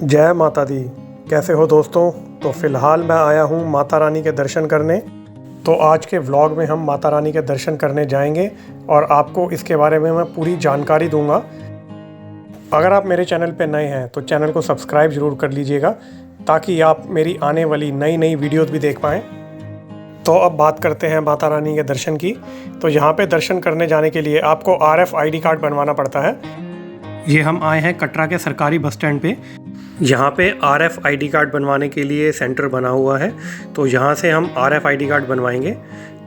जय माता दी। कैसे हो दोस्तों? तो फ़िलहाल मैं आया हूँ माता रानी के दर्शन करने। तो आज के व्लॉग में हम माता रानी के दर्शन करने जाएंगे और आपको इसके बारे में मैं पूरी जानकारी दूंगा। अगर आप मेरे चैनल पर नए हैं तो चैनल को सब्सक्राइब ज़रूर कर लीजिएगा ताकि आप मेरी आने वाली नई नई वीडियोज़ भी देख पाएँ। तो अब बात करते हैं माता रानी के दर्शन की। तो यहाँ पे दर्शन करने जाने के लिए आपको RFID कार्ड बनवाना पड़ता है। ये हम आए हैं कटरा के सरकारी बस स्टैंड पे। यहाँ पे RFID कार्ड बनवाने के लिए सेंटर बना हुआ है, तो यहाँ से हम RFID कार्ड बनवाएंगे।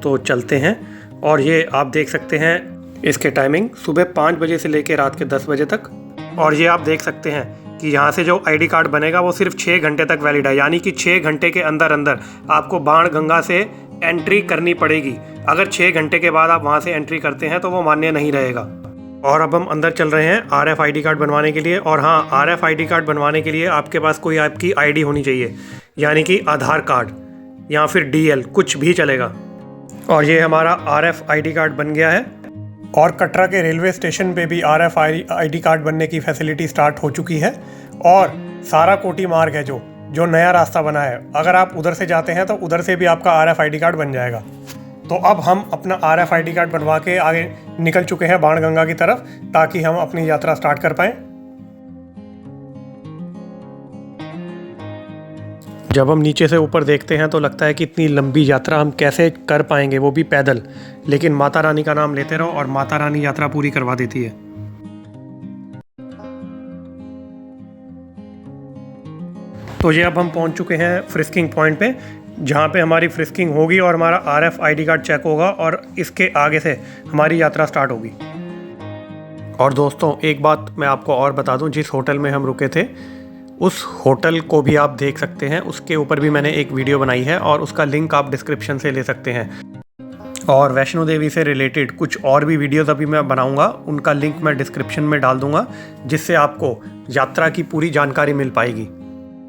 तो चलते हैं। और ये आप देख सकते हैं इसके टाइमिंग सुबह 5 बजे से लेकर रात के 10 बजे तक। और ये आप देख सकते हैं कि यहाँ से जो ID कार्ड बनेगा वो सिर्फ 6 घंटे तक वैलिड है, यानी कि 6 घंटे के अंदर अंदर आपको बाणगंगा से एंट्री करनी पड़ेगी। अगर 6 घंटे के बाद आप वहाँ से एंट्री करते हैं तो वो मान्य नहीं रहेगा। और अब हम अंदर चल रहे हैं RFID कार्ड बनवाने के लिए। और हाँ, RFID कार्ड बनवाने के लिए आपके पास कोई आपकी ID होनी चाहिए, यानी कि आधार कार्ड या फिर DL कुछ भी चलेगा। और ये हमारा RFID कार्ड बन गया है। और कटरा के रेलवे स्टेशन पे भी RFID कार्ड बनने की फैसिलिटी स्टार्ट हो चुकी है। और सारा कोटी मार्ग है जो नया रास्ता बना है, अगर आप उधर से जाते हैं तो उधर से भी आपका RFID कार्ड बन जाएगा। तो अब हम अपना RFID कार्ड बनवा के आगे निकल चुके हैं बाणगंगा की तरफ, ताकि हम अपनी यात्रा स्टार्ट कर पाएँ। जब हम नीचे से ऊपर देखते हैं तो लगता है कि इतनी लंबी यात्रा हम कैसे कर पाएंगे, वो भी पैदल। लेकिन माता रानी का नाम लेते रहो और माता रानी यात्रा पूरी करवा देती है। तो ये अब हम पहुंच चुके हैं फ्रिस्किंग पॉइंट पे, जहाँ पे हमारी फ्रिस्किंग होगी और हमारा RFID कार्ड चेक होगा और इसके आगे से हमारी यात्रा स्टार्ट होगी। और दोस्तों, एक बात मैं आपको और बता दूं, जिस होटल में हम रुके थे उस होटल को भी आप देख सकते हैं। उसके ऊपर भी मैंने एक वीडियो बनाई है और उसका लिंक आप डिस्क्रिप्शन से ले सकते हैं। और वैष्णो देवी से रिलेटेड कुछ और भी वीडियोज़ अभी मैं बनाऊंगा, उनका लिंक मैं डिस्क्रिप्शन में डाल दूंगा, जिससे आपको यात्रा की पूरी जानकारी मिल पाएगी।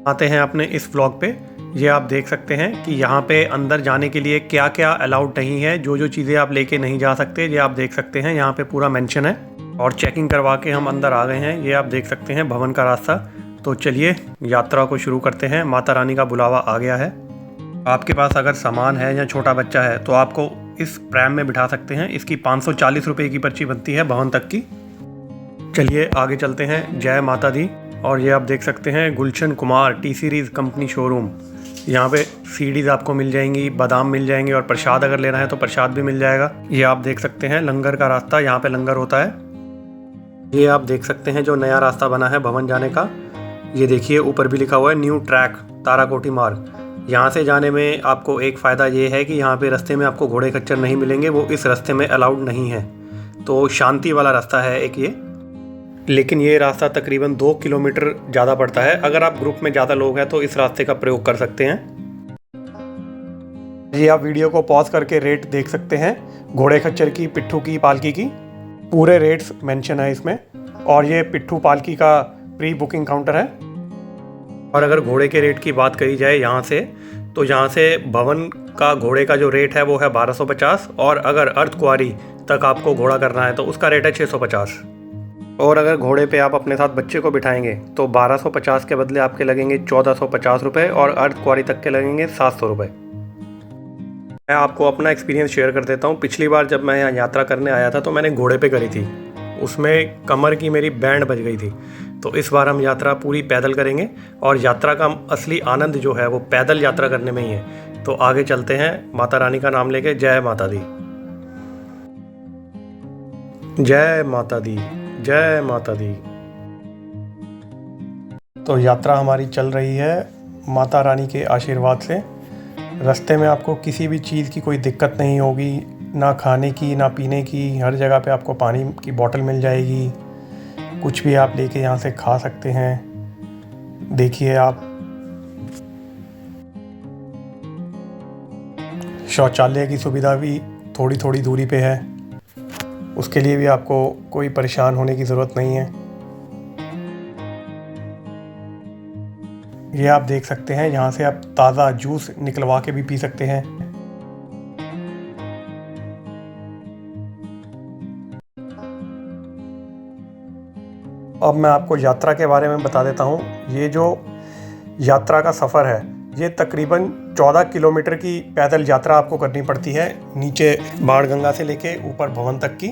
आते हैं अपने इस व्लॉग पे। ये आप देख सकते हैं कि यहाँ पे अंदर जाने के लिए क्या क्या अलाउड नहीं है, जो चीज़ें आप लेके नहीं जा सकते, ये आप देख सकते हैं। यहाँ पे पूरा मेंशन है। और चेकिंग करवा के हम अंदर आ गए हैं। ये आप देख सकते हैं भवन का रास्ता। तो चलिए यात्रा को शुरू करते हैं। माता रानी का बुलावा आ गया है। आपके पास अगर सामान है या छोटा बच्चा है तो आपको इस प्रैम में बिठा सकते हैं। इसकी 540 रुपये की पर्ची बनती है भवन तक की। चलिए आगे चलते हैं। जय माता दी। और ये आप देख सकते हैं Gulshan Kumar T series company showroom. यहाँ पे CDs आपको मिल जाएंगी, बादाम मिल जाएंगे और प्रसाद अगर लेना है तो प्रसाद भी मिल जाएगा। ये आप देख सकते हैं लंगर का रास्ता, यहाँ पे लंगर होता है। ये आप देख सकते हैं जो नया रास्ता बना है भवन जाने का। ये देखिए ऊपर भी लिखा हुआ है न्यू ट्रैक ताराकोटी मार्ग। यहाँ से जाने में आपको एक फ़ायदा ये है कि यहाँ पे रास्ते में आपको घोड़े खच्चर नहीं मिलेंगे, वो इस रास्ते में अलाउड नहीं है। तो शांति वाला रास्ता है एक ये। लेकिन ये रास्ता तकरीबन 2 किलोमीटर ज़्यादा पड़ता है। अगर आप ग्रुप में ज़्यादा लोग हैं तो इस रास्ते का प्रयोग कर सकते हैं। ये आप वीडियो को पॉज करके रेट देख सकते हैं, घोड़े खच्चर की, पिट्ठू की, पालकी की, पूरे रेट्स मेंशन है इसमें। और ये पिट्ठू पालकी का प्री बुकिंग काउंटर है। और अगर घोड़े के रेट की बात करी जाए यहाँ से, तो यहाँ से भवन का घोड़े का जो रेट है वो है 1250। और अगर अर्धकुंवारी तक आपको घोड़ा करना है तो उसका रेट है 650। और अगर घोड़े पे आप अपने साथ बच्चे को बिठाएंगे तो 1250 के बदले आपके लगेंगे 1450 रुपये और अर्धकुंवारी तक के लगेंगे 700 रुपये। मैं आपको अपना एक्सपीरियंस शेयर कर देता हूँ। पिछली बार जब मैं यहाँ यात्रा करने आया था तो मैंने घोड़े पे करी थी, उसमें कमर की मेरी बैंड बज गई थी। तो इस बार हम यात्रा पूरी पैदल करेंगे और यात्रा का असली आनंद जो है वो पैदल यात्रा करने में ही है। तो आगे चलते हैं माता रानी का नाम लेके। जय माता दी। जय माता दी। जय माता दी। तो यात्रा हमारी चल रही है माता रानी के आशीर्वाद से। रास्ते में आपको किसी भी चीज़ की कोई दिक्कत नहीं होगी, ना खाने की ना पीने की। हर जगह पे आपको पानी की बोतल मिल जाएगी, कुछ भी आप लेके यहाँ से खा सकते हैं। देखिए आप, शौचालय की सुविधा भी थोड़ी थोड़ी दूरी पे है, उसके लिए भी आपको कोई परेशान होने की ज़रूरत नहीं है। ये आप देख सकते हैं, यहाँ से आप ताज़ा जूस निकलवा के भी पी सकते हैं। अब मैं आपको यात्रा के बारे में बता देता हूँ। ये जो यात्रा का सफ़र है, ये तकरीबन 14 किलोमीटर की पैदल यात्रा आपको करनी पड़ती है, नीचे बाणगंगा से लेके ऊपर भवन तक की।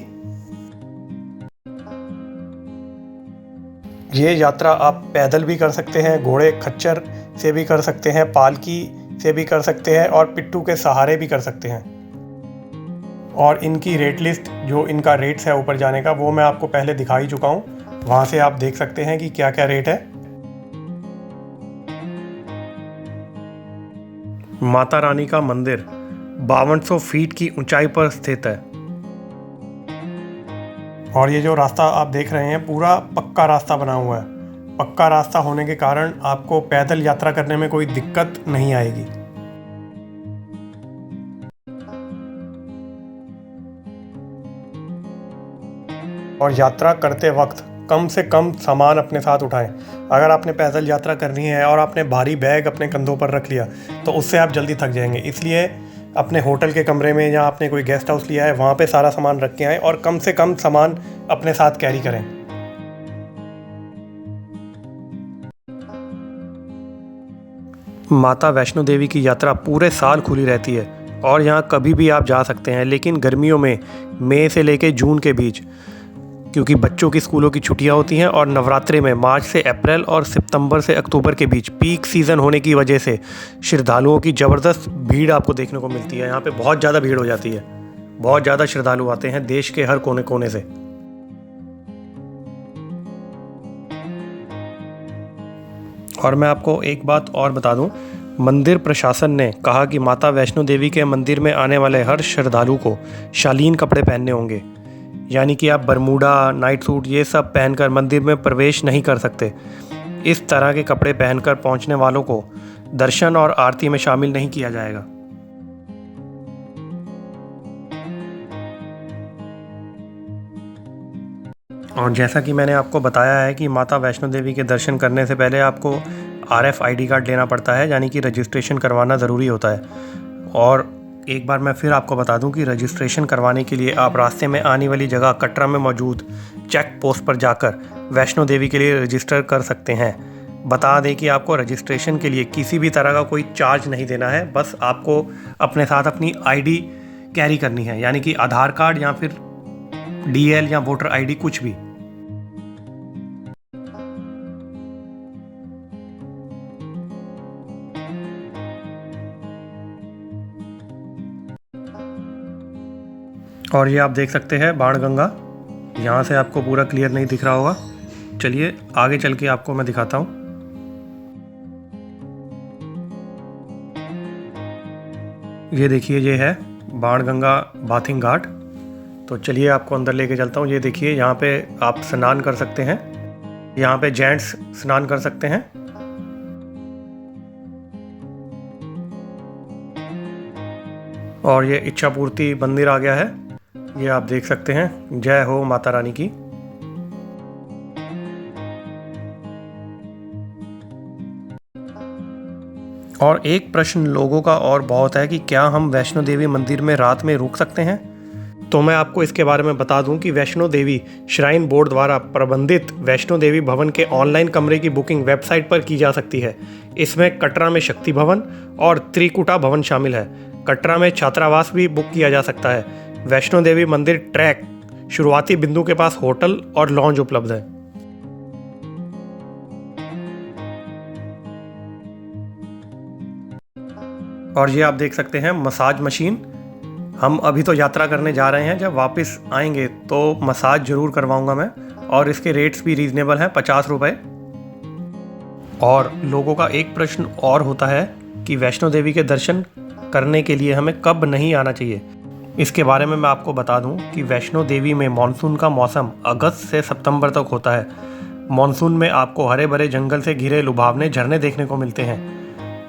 ये यात्रा आप पैदल भी कर सकते हैं, घोड़े खच्चर से भी कर सकते हैं, पालकी से भी कर सकते हैं और पिट्ठू के सहारे भी कर सकते हैं। और इनकी रेट लिस्ट, जो इनका रेट्स है ऊपर जाने का, वो मैं आपको पहले दिखा ही चुका हूँ। वहाँ से आप देख सकते हैं कि क्या क्या रेट है। माता रानी का मंदिर 5200 फीट की ऊंचाई पर स्थित है। और ये जो रास्ता आप देख रहे हैं, पूरा पक्का रास्ता बना हुआ है। पक्का रास्ता होने के कारण आपको पैदल यात्रा करने में कोई दिक्कत नहीं आएगी। और यात्रा करते वक्त कम से कम सामान अपने साथ उठाएं। अगर आपने पैदल यात्रा करनी है और आपने भारी बैग अपने कंधों पर रख लिया तो उससे आप जल्दी थक जाएंगे। इसलिए अपने होटल के कमरे में या आपने कोई गेस्ट हाउस लिया है, वहाँ पे सारा सामान रख के आएँ और कम से कम सामान अपने साथ कैरी करें। माता वैष्णो देवी की यात्रा पूरे साल खुली रहती है और यहाँ कभी भी आप जा सकते हैं, लेकिन गर्मियों में मई से लेकर जून के बीच, क्योंकि बच्चों की स्कूलों की छुट्टियां होती हैं, और नवरात्रि में मार्च से अप्रैल और सितंबर से अक्टूबर के बीच पीक सीज़न होने की वजह से श्रद्धालुओं की ज़बरदस्त भीड़ आपको देखने को मिलती है। यहाँ पे बहुत ज़्यादा भीड़ हो जाती है, बहुत ज़्यादा श्रद्धालु आते हैं देश के हर कोने कोने से। और मैं आपको एक बात और बता दूं, मंदिर प्रशासन ने कहा कि माता वैष्णो देवी के मंदिर में आने वाले हर श्रद्धालु को शालीन कपड़े पहनने होंगे, यानी कि आप बरमूडा, नाइट सूट ये सब पहनकर मंदिर में प्रवेश नहीं कर सकते। इस तरह के कपड़े पहनकर पहुंचने वालों को दर्शन और आरती में शामिल नहीं किया जाएगा। और जैसा कि मैंने आपको बताया है कि माता वैष्णो देवी के दर्शन करने से पहले आपको RFID कार्ड लेना पड़ता है, यानी कि रजिस्ट्रेशन करवाना ज़रूरी होता है। और एक बार मैं फिर आपको बता दूं कि रजिस्ट्रेशन करवाने के लिए आप रास्ते में आने वाली जगह कटरा में मौजूद चेक पोस्ट पर जाकर वैष्णो देवी के लिए रजिस्टर कर सकते हैं। बता दें कि आपको रजिस्ट्रेशन के लिए किसी भी तरह का कोई चार्ज नहीं देना है, बस आपको अपने साथ अपनी ID कैरी करनी है, यानी कि आधार कार्ड या फिर DL या वोटर ID कुछ भी। और ये आप देख सकते हैं बाणगंगा, यहाँ से आपको पूरा क्लियर नहीं दिख रहा होगा। चलिए आगे चल के आपको मैं दिखाता हूँ। ये देखिए, ये है बाणगंगा बाथिंग घाट। तो चलिए आपको अंदर लेके चलता हूँ। ये देखिए, यहाँ पे आप स्नान कर सकते हैं, यहाँ पे जेंट्स स्नान कर सकते हैं। और ये इच्छा पूर्ति मंदिर आ गया है, ये आप देख सकते हैं। जय हो माता रानी की। और एक प्रश्न लोगों का और बहुत है कि क्या हम वैष्णो देवी मंदिर में रात में रुक सकते हैं? तो मैं आपको इसके बारे में बता दूं कि वैष्णो देवी श्राइन बोर्ड द्वारा प्रबंधित वैष्णो देवी भवन के ऑनलाइन कमरे की बुकिंग वेबसाइट पर की जा सकती है। इसमें कटरा में शक्ति भवन और त्रिकुटा भवन शामिल है। कटरा में छात्रावास भी बुक किया जा सकता है। वैष्णो देवी मंदिर ट्रैक शुरुआती बिंदु के पास होटल और लॉन्ज उपलब्ध है। और ये आप देख सकते हैं मसाज मशीन। हम अभी तो यात्रा करने जा रहे हैं, जब वापस आएंगे तो मसाज ज़रूर करवाऊंगा मैं। और इसके रेट्स भी रीज़नेबल हैं, 50 रुपये। और लोगों का एक प्रश्न और होता है कि वैष्णो देवी के दर्शन करने के लिए हमें कब नहीं आना चाहिए। इसके बारे में मैं आपको बता दूं कि वैष्णो देवी में मानसून का मौसम अगस्त से सितंबर तक होता है। मानसून में आपको हरे भरे जंगल से घिरे लुभावने झरने देखने को मिलते हैं,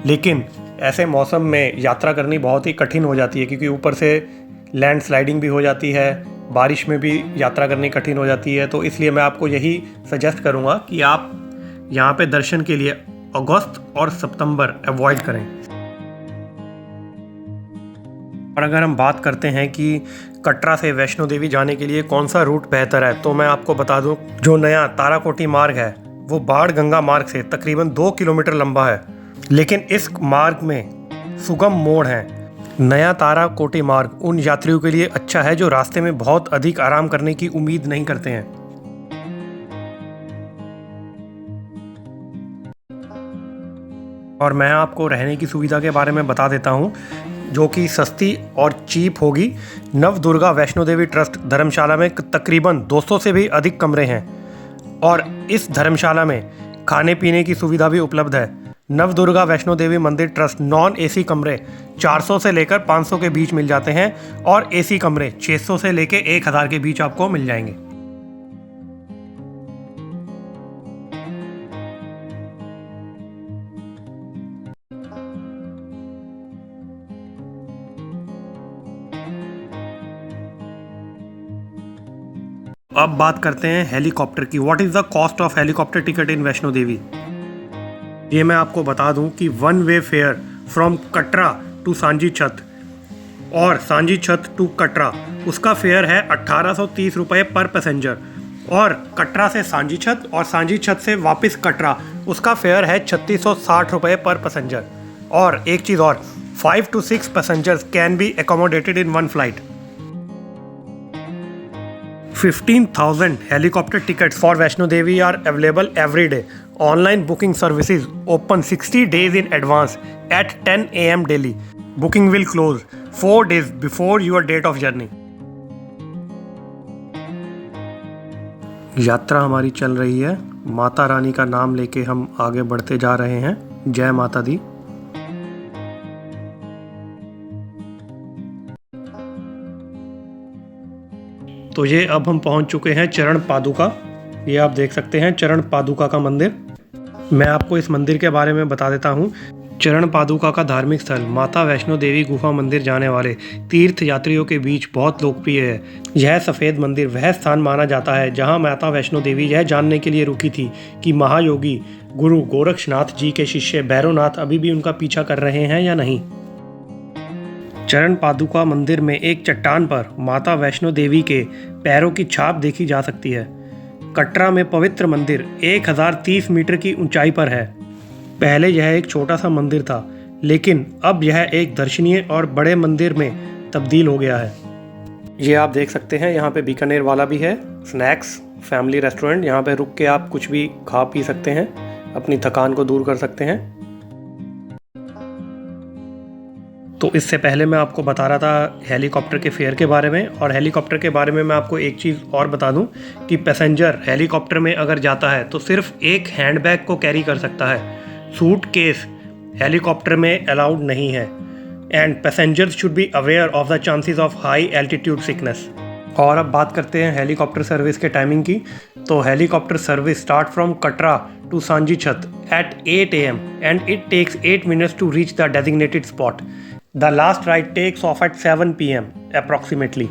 लेकिन ऐसे मौसम में यात्रा करनी बहुत ही कठिन हो जाती है, क्योंकि ऊपर से लैंड स्लाइडिंग भी हो जाती है, बारिश में भी यात्रा करनी कठिन हो जाती है। तो इसलिए मैं आपको यही सजेस्ट करूँगा कि आप यहाँ पे दर्शन के लिए अगस्त और सितंबर अवॉइड करें। और अगर हम बात करते हैं कि कटरा से वैष्णो देवी जाने के लिए कौन सा रूट बेहतर है, तो मैं आपको बता दूं, जो नया ताराकोटी मार्ग है वो बाढ़ गंगा मार्ग से तकरीबन 2 किलोमीटर लंबा है, लेकिन इस मार्ग में सुगम मोड़ हैं। नया ताराकोटी मार्ग उन यात्रियों के लिए अच्छा है जो रास्ते में बहुत अधिक आराम करने की उम्मीद नहीं करते हैं। और मैं आपको रहने की सुविधा के बारे में बता देता हूँ, जो कि सस्ती और चीप होगी। नवदुर्गा वैष्णो देवी ट्रस्ट धर्मशाला में तकरीबन 200 से भी अधिक कमरे हैं और इस धर्मशाला में खाने पीने की सुविधा भी उपलब्ध है। नवदुर्गा वैष्णो देवी मंदिर ट्रस्ट नॉन एसी कमरे 400 से लेकर 500 के बीच मिल जाते हैं और एसी कमरे 600 से लेकर 1000 के बीच आपको मिल जाएंगे। अब बात करते हैं हेलीकॉप्टर की। What is the cost of helicopter ticket in Vaishno Devi? ये मैं आपको बता दूं कि one way fare from Katra to Sanjhi Chhat और सांची छत टू कटरा, उसका फेयर है 1830 रुपये पर पैसेंजर। और कटरा से सांची छत और सांची छत से वापस कटरा, उसका फेयर है 3660 रुपये पर पैसेंजर। और एक चीज़ और, 5 to 6 passengers can be accommodated in one flight. 15,000 helicopter tickets for Vaishno Devi are available every day. Online booking services open 60 days in advance at 10 a.m. daily. Booking will close 4 days before your date of journey. यात्रा हमारी चल रही है, माता रानी का नाम लेके हम आगे बढ़ते जा रहे हैं। जय माता दी। तो ये अब हम पहुंच चुके हैं चरण पादुका। ये आप देख सकते हैं चरण पादुका का मंदिर। मैं आपको इस मंदिर के बारे में बता देता हूं। चरण पादुका का धार्मिक स्थल माता वैष्णो देवी गुफा मंदिर जाने वाले तीर्थ यात्रियों के बीच बहुत लोकप्रिय है। यह सफ़ेद मंदिर वह स्थान माना जाता है जहां माता वैष्णो देवी यह जानने के लिए रुकी थी कि महायोगी गुरु गोरक्षनाथ जी के शिष्य भैरवनाथ अभी भी उनका पीछा कर रहे हैं या नहीं। चरण पादुका मंदिर में एक चट्टान पर माता वैष्णो देवी के पैरों की छाप देखी जा सकती है। कटरा में पवित्र मंदिर 1030 मीटर की ऊंचाई पर है। पहले यह एक छोटा सा मंदिर था, लेकिन अब यह एक दर्शनीय और बड़े मंदिर में तब्दील हो गया है। ये आप देख सकते हैं, यहाँ पे बीकानेर वाला भी है, स्नैक्स फैमिली रेस्टोरेंट। यहाँ पे रुक के आप कुछ भी खा पी सकते हैं, अपनी थकान को दूर कर सकते हैं। तो इससे पहले मैं आपको बता रहा था हेलीकॉप्टर के फेयर के बारे में, और हेलीकॉप्टर के बारे में मैं आपको एक चीज़ और बता दूं कि पैसेंजर हेलीकॉप्टर में अगर जाता है तो सिर्फ एक हैंडबैग को कैरी कर सकता है। सूटकेस हेलीकॉप्टर में अलाउड नहीं है। And passengers should be aware of the chances of high altitude sickness. और अब बात करते हैं हेलीकॉप्टर सर्विस के टाइमिंग की। तो helicopter service start from Katra to Sanjhi Chhat at 8 AM and it takes 8 minutes to reach the designated spot. The last ride takes off at 7 PM approximately.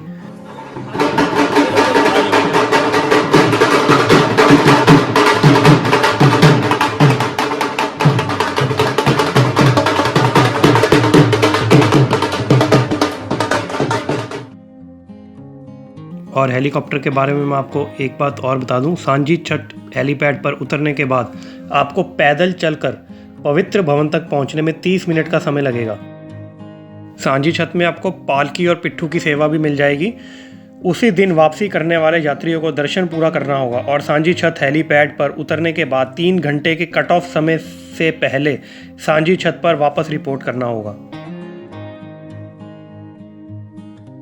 और helicopter के बारे में मैं आपको एक बात और बता दूं, सांची छत हेलीपैड पर उतरने के बाद आपको पैदल चलकर पवित्र भवन तक पहुंचने में 30 मिनट का समय लगेगा। सांची छत में आपको पालकी और पिट्ठू की सेवा भी मिल जाएगी। उसी दिन वापसी करने वाले यात्रियों को दर्शन पूरा करना होगा और सांची छत हेलीपैड पर उतरने के बाद 3 घंटे के कट ऑफ समय से पहले सांची छत पर वापस रिपोर्ट करना होगा।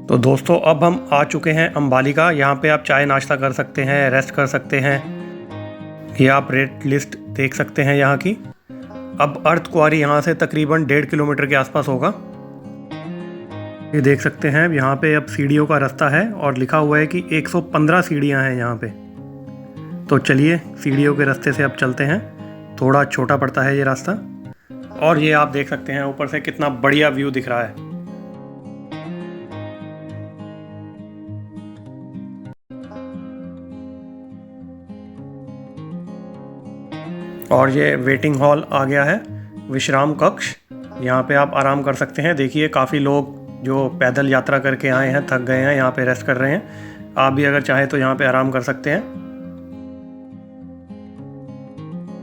तो दोस्तों, अब हम आ चुके हैं अंबालिका। यहाँ पे आप चाय नाश्ता कर सकते हैं, रेस्ट कर सकते हैं। ये आप रेट लिस्ट देख सकते हैं यहाँ की। अब अर्थ कुआरी यहाँ से तकरीबन 1.5 किलोमीटर के आसपास होगा। ये देख सकते हैं, यहाँ पे अब सीढ़ियों का रास्ता है और लिखा हुआ है कि 115 सीढ़ियाँ हैं यहाँ पे। तो चलिए सीढ़ियों के रास्ते से अब चलते हैं। थोड़ा छोटा पड़ता है ये रास्ता। और ये आप देख सकते हैं ऊपर से कितना बढ़िया व्यू दिख रहा है। और ये वेटिंग हॉल आ गया है, विश्राम कक्ष। यहाँ पे आप आराम कर सकते हैं। देखिए काफ़ी लोग जो पैदल यात्रा करके आए हैं, थक गए हैं, यहाँ पे रेस्ट कर रहे हैं। आप भी अगर चाहें तो यहाँ पे आराम कर सकते हैं।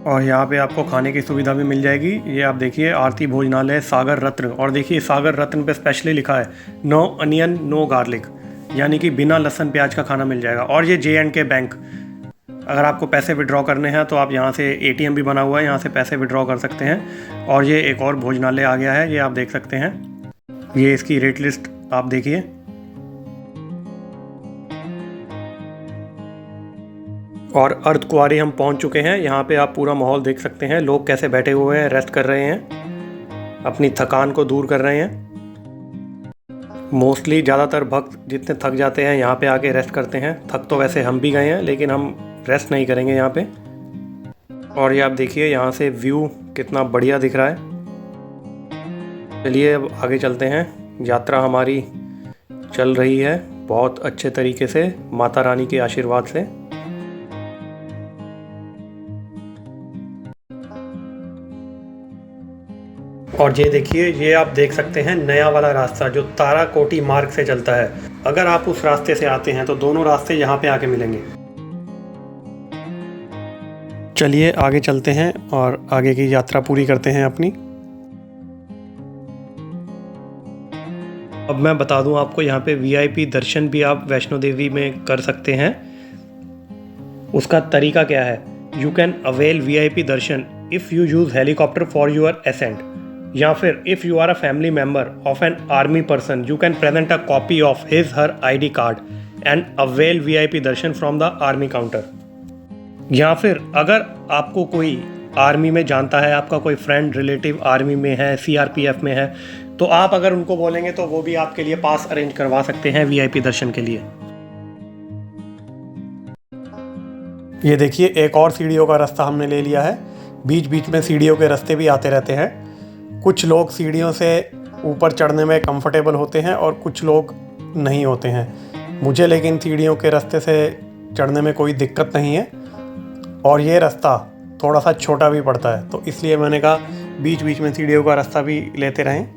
और यहाँ पे आपको खाने की सुविधा भी मिल जाएगी। ये आप देखिए आरती भोजनालय सागर रत्न, और देखिए सागर रत्न पे स्पेशली लिखा है नो अनियन नो गार्लिक, यानी कि बिना लहसुन प्याज का खाना मिल जाएगा। और ये J&K बैंक, अगर आपको पैसे विड्रॉ करने हैं तो आप यहाँ से ATM भी बना हुआ है, यहाँ से पैसे विड्रॉ कर सकते हैं। और ये एक और भोजनालय आ गया है, ये आप देख सकते हैं। ये इसकी रेट लिस्ट आप देखिए। और अर्धकुंवारी हम पहुँच चुके हैं। यहाँ पे आप पूरा माहौल देख सकते हैं, लोग कैसे बैठे हुए हैं, रेस्ट कर रहे हैं, अपनी थकान को दूर कर रहे हैं। मोस्टली ज़्यादातर भक्त जितने थक जाते हैं यहाँ पे आके रेस्ट करते हैं। थक तो वैसे हम भी गए हैं, लेकिन हम रेस्ट नहीं करेंगे यहाँ पे। और ये आप देखिए यहाँ से व्यू कितना बढ़िया दिख रहा है। चलिए अब आगे चलते हैं। यात्रा हमारी चल रही है बहुत अच्छे तरीके से, माता रानी के आशीर्वाद से। और ये देखिए, ये आप देख सकते हैं नया वाला रास्ता जो ताराकोटी मार्ग से चलता है। अगर आप उस रास्ते से आते हैं तो दोनों रास्ते यहाँ पे आके मिलेंगे। चलिए आगे चलते हैं और आगे की यात्रा पूरी करते हैं अपनी। अब मैं बता दूं आपको, यहाँ पे VIP दर्शन भी आप वैष्णो देवी में कर सकते हैं। उसका तरीका क्या है? You can avail VIP darshan if you use helicopter for your ascent, या फिर if you are a family member of an army person you can present a copy of his her ID card and avail VIP darshan from the army counter. या फिर अगर आपको कोई army में जानता है, आपका कोई फ्रेंड रिलेटिव आर्मी में है, CRPF में है, तो आप अगर उनको बोलेंगे तो वो भी आपके लिए पास अरेंज करवा सकते हैं VIP दर्शन के लिए। ये देखिए एक और सीढ़ियों का रास्ता हमने ले लिया है। बीच बीच में सीढ़ियों के रास्ते भी आते रहते हैं। कुछ लोग सीढ़ियों से ऊपर चढ़ने में कंफर्टेबल होते हैं और कुछ लोग नहीं होते हैं। मुझे लेकिन सीढ़ियों के रास्ते से चढ़ने में कोई दिक्कत नहीं है, और ये रास्ता थोड़ा सा छोटा भी पड़ता है, तो इसलिए मैंने कहा बीच बीच में सीढ़ियों का रास्ता भी लेते रहें।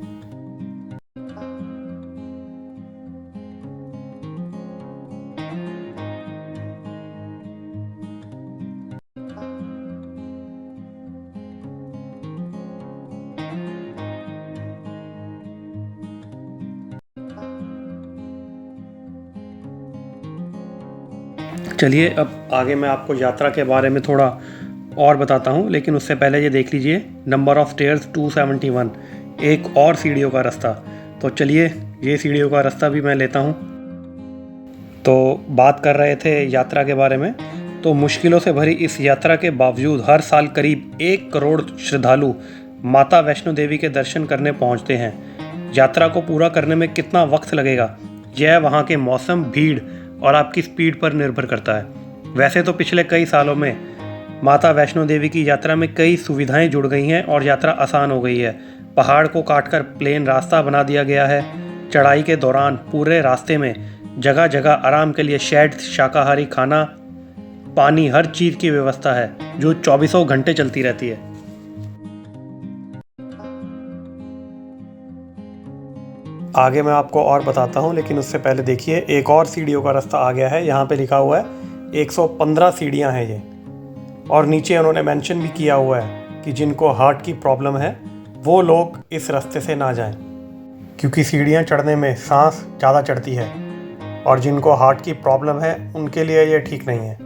चलिए अब आगे मैं आपको यात्रा के बारे में थोड़ा और बताता हूँ, लेकिन उससे पहले ये देख लीजिए नंबर ऑफ़ स्टेयर्स 271, एक और सीढ़ियों का रास्ता। तो चलिए ये सीढ़ियों का रास्ता भी मैं लेता हूँ। तो बात कर रहे थे यात्रा के बारे में, तो मुश्किलों से भरी इस यात्रा के बावजूद हर साल करीब 1 करोड़ श्रद्धालु माता वैष्णो देवी के दर्शन करने पहुँचते हैं। यात्रा को पूरा करने में कितना वक्त लगेगा, यह वहाँ के मौसम, भीड़ और आपकी स्पीड पर निर्भर करता है। वैसे तो पिछले कई सालों में माता वैष्णो देवी की यात्रा में कई सुविधाएं जुड़ गई हैं और यात्रा आसान हो गई है। पहाड़ को काटकर प्लेन रास्ता बना दिया गया है। चढ़ाई के दौरान पूरे रास्ते में जगह जगह आराम के लिए शेड, शाकाहारी खाना, पानी, हर चीज़ की व्यवस्था है जो 24 घंटे चलती रहती है। आगे मैं आपको और बताता हूँ, लेकिन उससे पहले देखिए एक और सीढ़ियों का रास्ता आ गया है। यहाँ पे लिखा हुआ है 115 सीढ़ियाँ हैं ये, और नीचे उन्होंने मेंशन भी किया हुआ है कि जिनको हार्ट की प्रॉब्लम है वो लोग इस रास्ते से ना जाएं, क्योंकि सीढ़ियाँ चढ़ने में सांस ज़्यादा चढ़ती है, और जिनको हार्ट की प्रॉब्लम है उनके लिए ये ठीक नहीं है।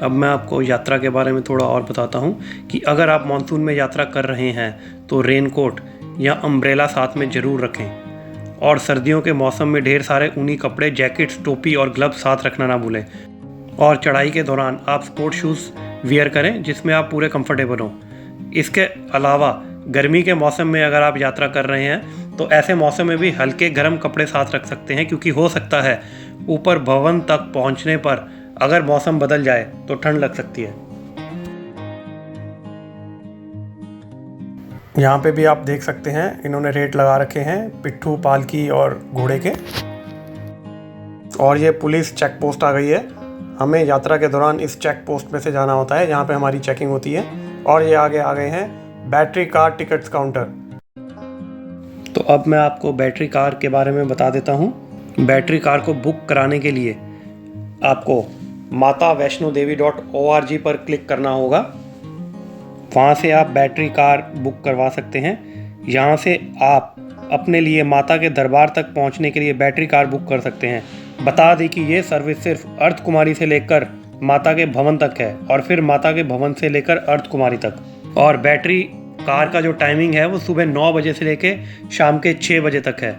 अब मैं आपको यात्रा के बारे में थोड़ा और बताता हूँ कि अगर आप मानसून में यात्रा कर रहे हैं तो रेनकोट या अम्ब्रेला साथ में ज़रूर रखें, और सर्दियों के मौसम में ढेर सारे ऊनी कपड़े, जैकेट्स, टोपी और ग्लव्स साथ रखना ना भूलें। और चढ़ाई के दौरान आप स्पोर्ट शूज़ वियर करें जिसमें आप पूरे कंफर्टेबल हों। इसके अलावा गर्मी के मौसम में अगर आप यात्रा कर रहे हैं तो ऐसे मौसम में भी हल्के गर्म कपड़े साथ रख सकते हैं, क्योंकि हो सकता है ऊपर भवन तक पहुंचने पर अगर मौसम बदल जाए तो ठंड लग सकती है। यहाँ पे भी आप देख सकते हैं इन्होंने रेट लगा रखे हैं पिट्ठू, पालकी और घोड़े के। और ये पुलिस चेक पोस्ट आ गई है। हमें यात्रा के दौरान इस चेक पोस्ट में से जाना होता है, यहाँ पे हमारी चेकिंग होती है। और ये आगे आ गए हैं बैटरी कार टिकट्स काउंटर। तो अब मैं आपको बैटरी कार के बारे में बता देता हूँ। बैटरी कार को बुक कराने के लिए आपको matavaishnodevi.org पर क्लिक करना होगा। वहाँ से आप बैटरी कार बुक करवा सकते हैं। यहाँ से आप अपने लिए माता के दरबार तक पहुँचने के लिए बैटरी कार बुक कर सकते हैं। बता दें कि ये सर्विस सिर्फ अर्थ कुमारी से लेकर माता के भवन तक है और फिर माता के भवन से लेकर अर्थ कुमारी तक। और बैटरी कार का जो टाइमिंग है वो सुबह 9 बजे से लेकर शाम के 6 बजे तक है।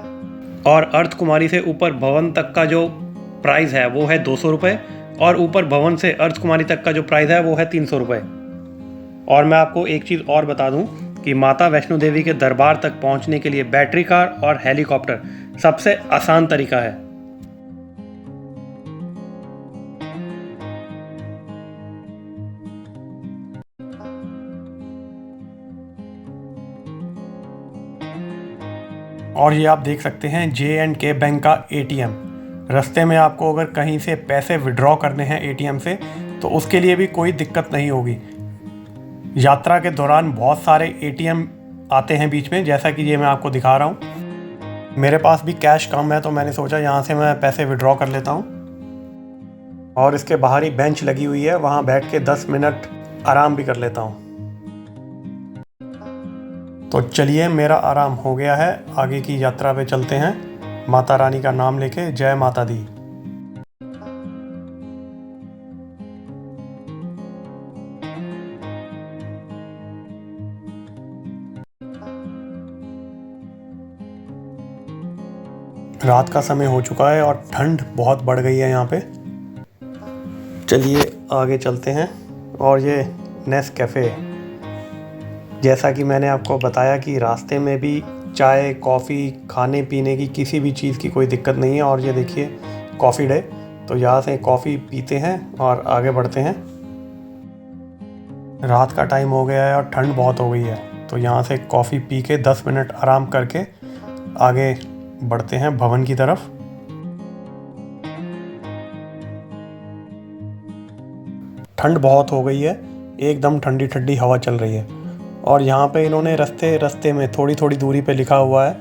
और अर्थ कुमारी से ऊपर भवन तक का जो प्राइस है वो है 200 रुपये और ऊपर भवन से अर्थ कुमारी तक का जो प्राइस है वो है 300 रुपये। और मैं आपको एक चीज़ और बता दूं कि माता वैष्णो देवी के दरबार तक पहुंचने के लिए बैटरी कार और हेलीकॉप्टर सबसे आसान तरीका है। और ये आप देख सकते हैं J&K बैंक का ATM। रास्ते में आपको अगर कहीं से पैसे विड्रॉ करने हैं ATM से तो उसके लिए भी कोई दिक्कत नहीं होगी। यात्रा के दौरान बहुत सारे ATM आते हैं बीच में, जैसा कि ये मैं आपको दिखा रहा हूँ। मेरे पास भी कैश कम है तो मैंने सोचा यहाँ से मैं पैसे विड्रॉ कर लेता हूँ। और इसके बाहर ही बेंच लगी हुई है, वहाँ बैठ के 10 मिनट आराम भी कर लेता हूँ। तो चलिए, मेरा आराम हो गया है, आगे की यात्रा पे चलते हैं। माता रानी का नाम लेके जय माता दी। रात का समय हो चुका है और ठंड बहुत बढ़ गई है यहाँ पे। चलिए आगे चलते हैं। और ये नेस्कैफ़े, जैसा कि मैंने आपको बताया कि रास्ते में भी चाय कॉफ़ी खाने पीने की किसी भी चीज़ की कोई दिक्कत नहीं है। और ये देखिए कॉफ़ी डे, तो यहाँ से कॉफ़ी पीते हैं और आगे बढ़ते हैं। रात का टाइम हो गया है और ठंड बहुत हो गई है, तो यहाँ से कॉफ़ी पी के 10 मिनट आराम करके आगे बढ़ते हैं भवन की तरफ। ठंड बहुत हो गई है, एकदम ठंडी ठंडी हवा चल रही है। और यहाँ पे इन्होंने रास्ते में थोड़ी थोड़ी दूरी पे लिखा हुआ है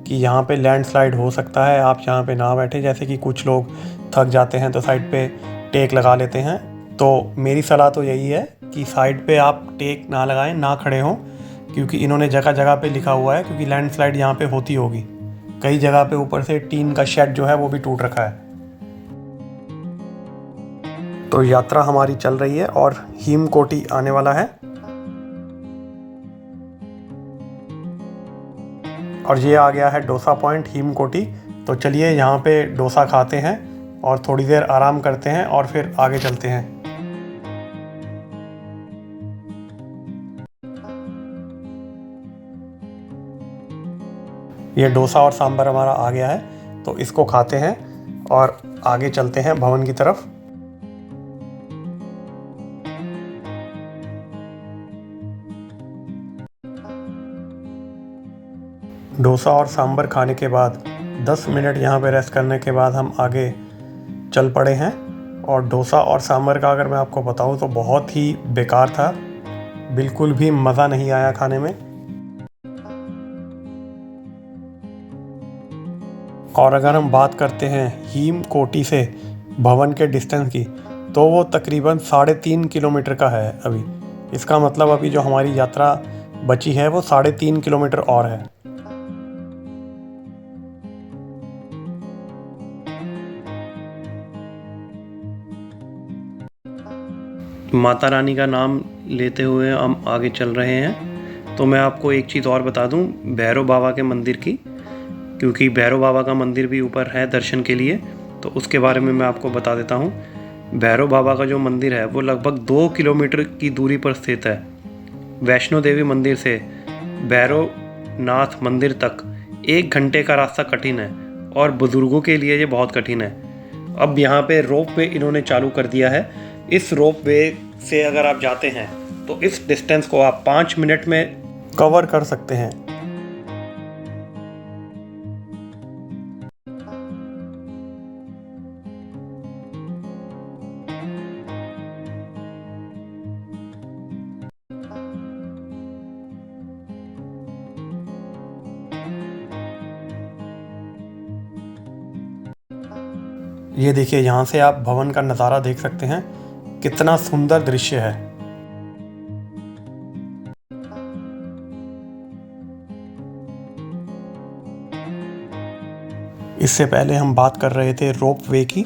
कि यहाँ पे लैंडस्लाइड हो सकता है, आप यहाँ पे ना बैठे। जैसे कि कुछ लोग थक जाते हैं तो साइड पे टेक लगा लेते हैं। तो मेरी सलाह तो यही है कि साइड पे आप टेक ना लगाएं, ना खड़े हों, क्योंकि इन्होंने जगह जगह पे लिखा हुआ है क्योंकि लैंडस्लाइड यहाँ पे होती होगी। कई जगह पे ऊपर से टीन का शेड जो है वो भी टूट रखा है। तो यात्रा हमारी चल रही है और हेमकोटी आने वाला है। और ये आ गया है डोसा पॉइंट हेमकोटी। तो चलिए यहाँ पे डोसा खाते हैं और थोड़ी देर आराम करते हैं और फिर आगे चलते हैं। ये डोसा और सांभर हमारा आ गया है, तो इसको खाते हैं और आगे चलते हैं भवन की तरफ। डोसा और सांभर खाने के बाद 10 मिनट यहाँ पे रेस्ट करने के बाद हम आगे चल पड़े हैं। और डोसा और सांभर का अगर मैं आपको बताऊँ तो बहुत ही बेकार था, बिल्कुल भी मज़ा नहीं आया खाने में। और अगर हम बात करते हैं हेमकोटी से भवन के डिस्टेंस की, तो वो तकरीबन 3.5 किलोमीटर का है अभी। इसका मतलब अभी जो हमारी यात्रा बची है वो 3.5 किलोमीटर और है। माता रानी का नाम लेते हुए हम आगे चल रहे हैं। तो मैं आपको एक चीज़ और बता दूं भैरव बाबा के मंदिर की, क्योंकि भैरव बाबा का मंदिर भी ऊपर है दर्शन के लिए, तो उसके बारे में मैं आपको बता देता हूँ। भैरव बाबा का जो मंदिर है वो लगभग 2 किलोमीटर की दूरी पर स्थित है। वैष्णो देवी मंदिर से भैरव नाथ मंदिर तक 1 घंटे का रास्ता कठिन है और बुज़ुर्गों के लिए ये बहुत कठिन है। अब यहाँ पे रोप वे इन्होंने चालू कर दिया है। इस रोप वे से अगर आप जाते हैं तो इस डिस्टेंस को आप 5 मिनट में कवर कर सकते हैं। ये देखिए, यहाँ से आप भवन का नज़ारा देख सकते हैं, कितना सुंदर दृश्य है। इससे पहले हम बात कर रहे थे रोप वे की,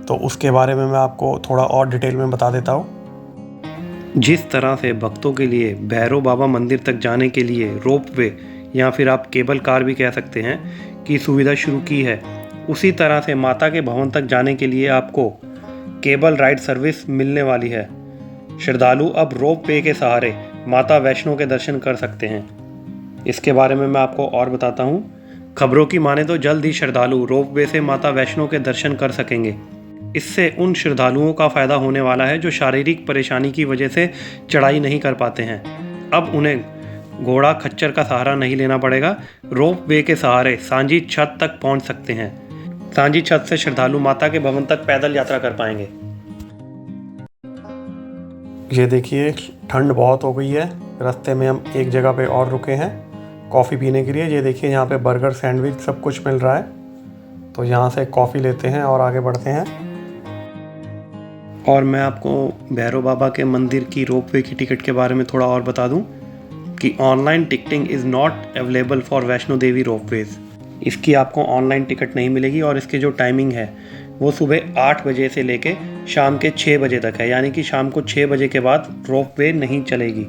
तो उसके बारे में मैं आपको थोड़ा और डिटेल में बता देता हूँ। जिस तरह से भक्तों के लिए भैरव बाबा मंदिर तक जाने के लिए रोप वे या फिर आप केबल कार भी कह सकते हैं की सुविधा शुरू की है, उसी तरह से माता के भवन तक जाने के लिए आपको केबल राइड सर्विस मिलने वाली है। श्रद्धालु अब रोप वे के सहारे माता वैष्णो के दर्शन कर सकते हैं। इसके बारे में मैं आपको और बताता हूँ। खबरों की माने तो जल्द ही श्रद्धालु रोप वे से माता वैष्णो के दर्शन कर सकेंगे। इससे उन श्रद्धालुओं का फ़ायदा होने वाला है जो शारीरिक परेशानी की वजह से चढ़ाई नहीं कर पाते हैं। अब उन्हें घोड़ा खच्चर का सहारा नहीं लेना पड़ेगा। रोप वे के सहारे सांझी छत तक पहुंच सकते हैं। सांझी छत से श्रद्धालु माता के भवन तक पैदल यात्रा कर पाएंगे। ये देखिए, ठंड बहुत हो गई है। रास्ते में हम एक जगह पे और रुके हैं कॉफ़ी पीने के लिए। ये देखिए, यहाँ पे बर्गर, सैंडविच सब कुछ मिल रहा है। तो यहाँ से कॉफ़ी लेते हैं और आगे बढ़ते हैं। और मैं आपको भैरव बाबा के मंदिर की रोपवे की टिकट के बारे में थोड़ा और बता दूं कि online ticketing is not available for Vaishno Devi ropeways. इसकी आपको ऑनलाइन टिकट नहीं मिलेगी और इसकी जो टाइमिंग है वो सुबह 8 बजे से लेके शाम के 6 बजे तक है, यानी कि शाम को 6 बजे के बाद रोपवे नहीं चलेगी।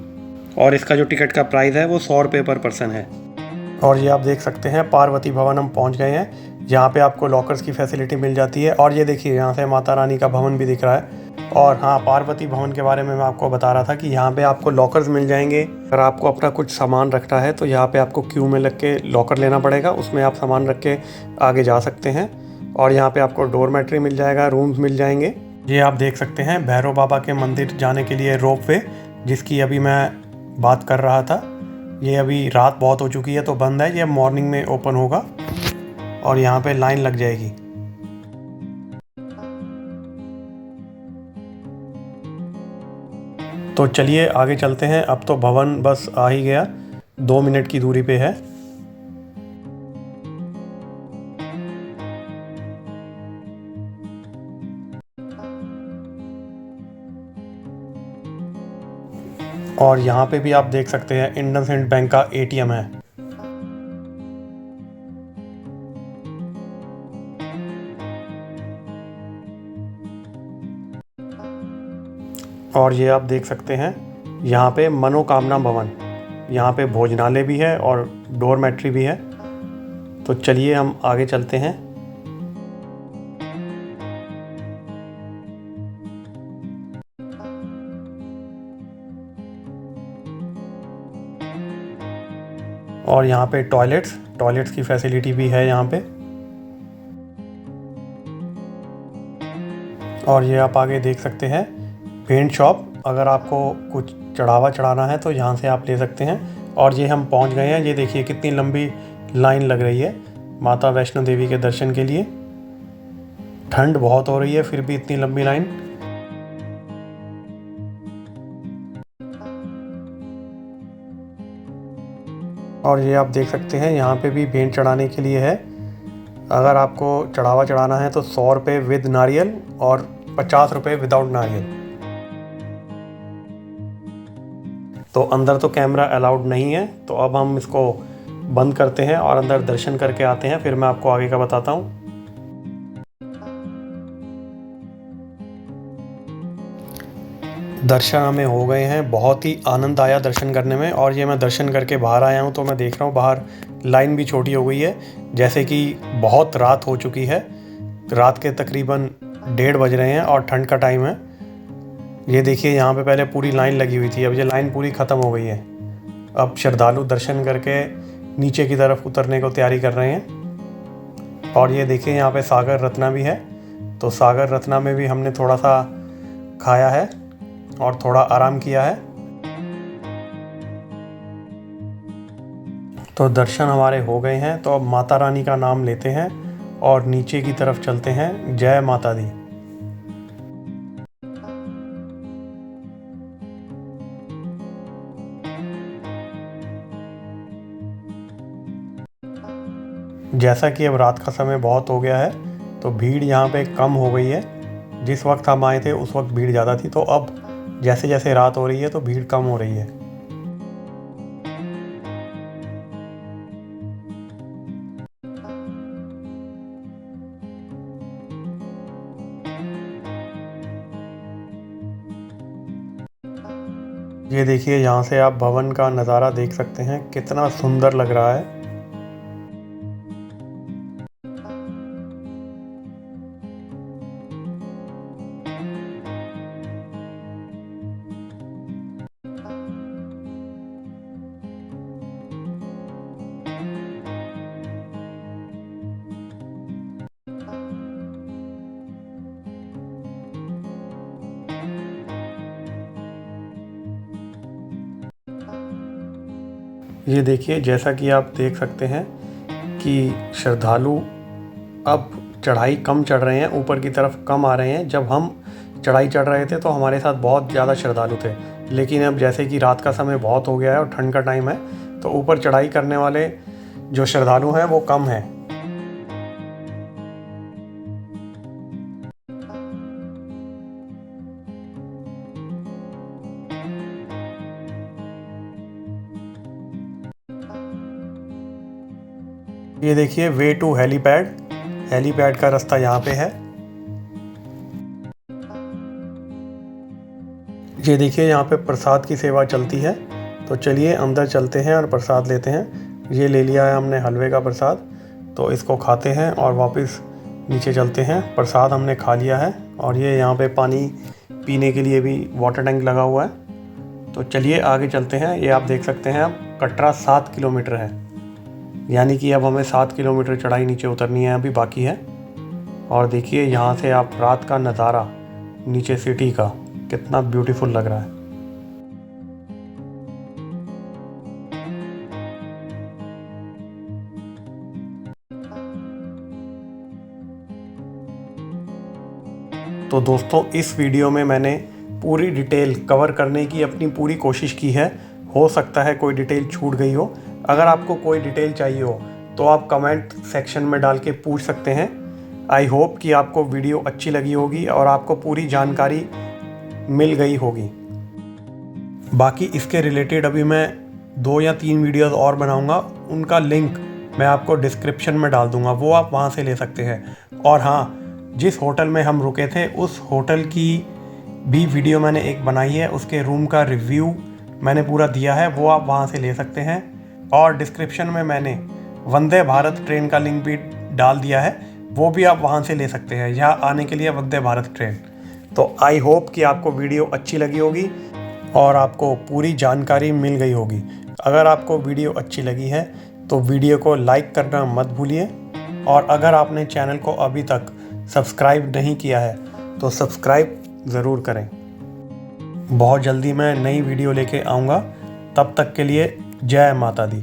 और इसका जो टिकट का प्राइस है वो 100 रुपये पर पर्सन है। और ये आप देख सकते हैं, पार्वती भवन हम पहुंच गए हैं। यहाँ पे आपको लॉकर्स की फैसिलिटी मिल जाती है। और ये देखिए, यहाँ से माता रानी का भवन भी दिख रहा है। और हाँ, पार्वती भवन के बारे में मैं आपको बता रहा था कि यहाँ पे आपको लॉकर्स मिल जाएंगे। अगर आपको अपना कुछ सामान रखना है तो यहाँ पे आपको क्यू में लग के लॉकर लेना पड़ेगा, उसमें आप सामान रख के आगे जा सकते हैं। और यहाँ पे आपको डोरमेट्री मिल जाएगा, रूम्स मिल जाएंगे। ये आप देख सकते हैं भैरव बाबा के मंदिर जाने के लिए रोप वे, जिसकी अभी मैं बात कर रहा था। ये अभी रात बहुत हो चुकी है तो बंद है, ये मॉर्निंग में ओपन होगा और यहाँ पे लाइन लग जाएगी। तो चलिए आगे चलते हैं। अब तो भवन बस आ ही गया, 2 मिनट की दूरी पे है। और यहाँ पे भी आप देख सकते हैं इंडसइंड बैंक का एटीएम है। और ये आप देख सकते हैं यहाँ पे मनोकामना भवन, यहाँ पे भोजनालय भी है और डोरमेट्री भी है। तो चलिए हम आगे चलते हैं। और यहाँ पे टॉयलेट्स की फैसिलिटी भी है यहाँ पे। और ये आप आगे देख सकते हैं पेंट शॉप, अगर आपको कुछ चढ़ावा चढ़ाना है तो यहाँ से आप ले सकते हैं। और ये हम पहुँच गए हैं। ये देखिए कितनी लंबी लाइन लग रही है माता वैष्णो देवी के दर्शन के लिए। ठंड बहुत हो रही है फिर भी इतनी लंबी लाइन। और ये आप देख सकते हैं यहाँ पे भी भेंट चढ़ाने के लिए है। अगर आपको चढ़ावा चढ़ाना है तो 100 रुपये विद नारियल और 50 रुपये विदाउट नारियल। तो अंदर तो कैमरा अलाउड नहीं है, तो अब हम इसको बंद करते हैं और अंदर दर्शन करके आते हैं, फिर मैं आपको आगे का बताता हूँ। दर्शन हमें हो गए हैं, बहुत ही आनंद आया दर्शन करने में। और ये मैं दर्शन करके बाहर आया हूँ तो मैं देख रहा हूँ बाहर लाइन भी छोटी हो गई है, जैसे कि बहुत रात हो चुकी है। रात के तकरीबन 1:30 बज रहे हैं और ठंड का टाइम है। ये देखिए यहाँ पे पहले पूरी लाइन लगी हुई थी, अब ये लाइन पूरी ख़त्म हो गई है। अब श्रद्धालु दर्शन करके नीचे की तरफ उतरने को तैयारी कर रहे हैं। और ये देखिए यहाँ पे सागर रत्ना भी है, तो सागर रत्ना में भी हमने थोड़ा सा खाया है और थोड़ा आराम किया है। तो दर्शन हमारे हो गए हैं, तो अब माता रानी का नाम लेते हैं और नीचे की तरफ चलते हैं। जय माता दी। जैसा कि अब रात का समय बहुत हो गया है तो भीड़ यहाँ पे कम हो गई है। जिस वक्त हम आए थे उस वक्त भीड़ ज़्यादा थी, तो अब जैसे जैसे रात हो रही है तो भीड़ कम हो रही है। ये देखिए, यहाँ से आप भवन का नज़ारा देख सकते हैं, कितना सुंदर लग रहा है। ये देखिए, जैसा कि आप देख सकते हैं कि श्रद्धालु अब चढ़ाई कम चढ़ रहे हैं, ऊपर की तरफ कम आ रहे हैं। जब हम चढ़ाई चढ़ रहे थे तो हमारे साथ बहुत ज़्यादा श्रद्धालु थे, लेकिन अब जैसे कि रात का समय बहुत हो गया है और ठंड का टाइम है, तो ऊपर चढ़ाई करने वाले जो श्रद्धालु हैं वो कम हैं। ये देखिए, वे टू हेलीपैड, हेलीपैड का रास्ता यहाँ पे है। ये देखिए, यहाँ पे प्रसाद की सेवा चलती है, तो चलिए अंदर चलते हैं और प्रसाद लेते हैं। ये ले लिया है हमने हलवे का प्रसाद, तो इसको खाते हैं और वापस नीचे चलते हैं। प्रसाद हमने खा लिया है और ये यहाँ पे पानी पीने के लिए भी वाटर टैंक लगा हुआ है। तो चलिए आगे चलते हैं। ये आप देख सकते हैं, अब कटरा 7 किलोमीटर है, यानी कि अब हमें 7 किलोमीटर चढ़ाई नीचे उतरनी है, अभी बाकी है। और देखिए, यहाँ से आप रात का नज़ारा नीचे सिटी का कितना ब्यूटीफुल लग रहा है। तो दोस्तों, इस वीडियो में मैंने पूरी डिटेल कवर करने की अपनी पूरी कोशिश की है। हो सकता है कोई डिटेल छूट गई हो। अगर आपको कोई डिटेल चाहिए हो तो आप कमेंट सेक्शन में डाल के पूछ सकते हैं। आई होप कि आपको वीडियो अच्छी लगी होगी और आपको पूरी जानकारी मिल गई होगी। बाकी इसके रिलेटेड अभी मैं 2 या 3 वीडियोस और बनाऊंगा, उनका लिंक मैं आपको डिस्क्रिप्शन में डाल दूंगा, वो आप वहां से ले सकते हैं। और हाँ, जिस होटल में हम रुके थे उस होटल की भी वीडियो मैंने एक बनाई है, उसके रूम का रिव्यू मैंने पूरा दिया है, वो आप वहाँ से ले सकते हैं। और डिस्क्रिप्शन में मैंने वंदे भारत ट्रेन का लिंक भी डाल दिया है, वो भी आप वहाँ से ले सकते हैं, यहाँ आने के लिए वंदे भारत ट्रेन। तो आई होप कि आपको वीडियो अच्छी लगी होगी और आपको पूरी जानकारी मिल गई होगी। अगर आपको वीडियो अच्छी लगी है तो वीडियो को लाइक करना मत भूलिए, और अगर आपने चैनल को अभी तक सब्सक्राइब नहीं किया है तो सब्सक्राइब ज़रूर करें। बहुत जल्दी मैं नई वीडियो लेके आऊँगा, तब तक के लिए जय माता दी।